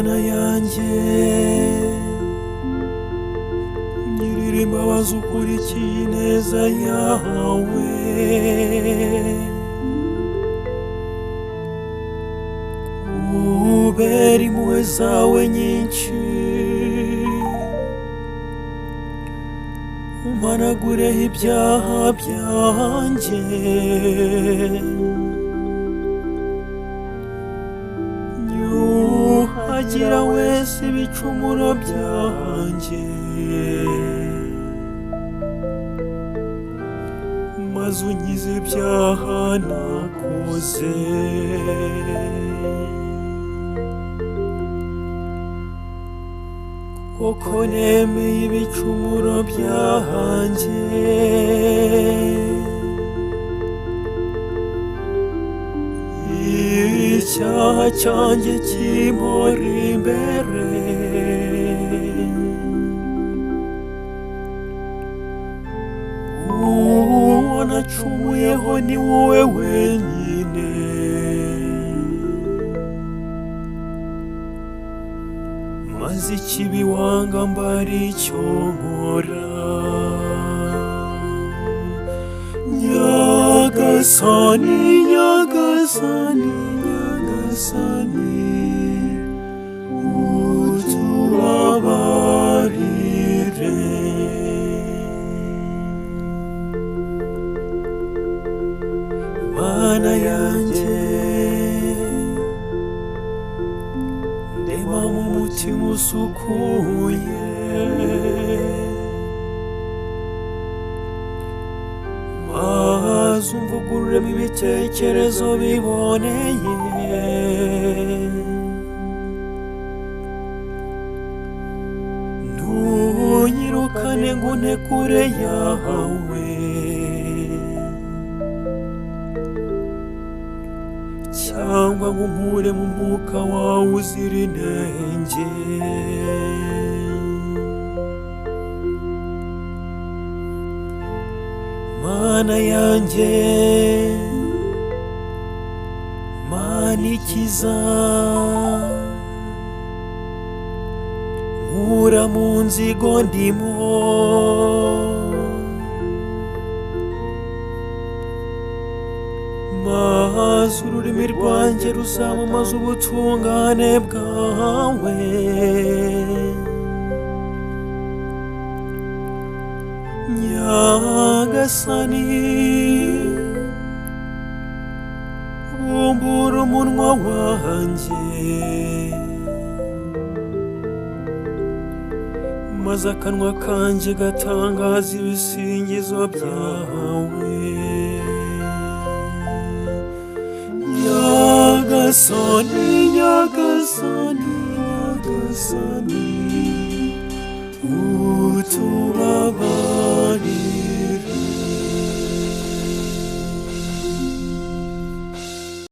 Mana yanjye ngirira imbabazi ukurikiye ineza yawe, kubera impuhwe zawe nyinshi umpanagureho ibyaha byanjye, nyuhagira wese ibicumuro byanjye, maze unkize ibyaha nakoze. Koko nemeye ibicumuro byanjye, icyaha cyanjye kimpora imbere, uwo nacumuyeho ni wowe wenyine, maze ikibi wanga mba aricyo nkora. Nyagasani, Nyagasani, Nyagasani, utubabarire. Mana yanjye ndema mu mutima usukuye, maze umvugururemo ibitekerezo biboneye, ntunyirukane ngo unte kure yawe, cyangwa ngo unkure mu mwuka wawe uzira inenge. Mana yanjye, Mana ikiza, nkura mu nzigo ndimo, maze ururimi rwanjye ruzamamaza ubutungane bwawe. Nyagasani, bumbura umunwa wanjye, maze akanwa kanjye gatangaza ibisingizo byawe. Nyagasani, Nyagasani, Nyagasani, utubabarire.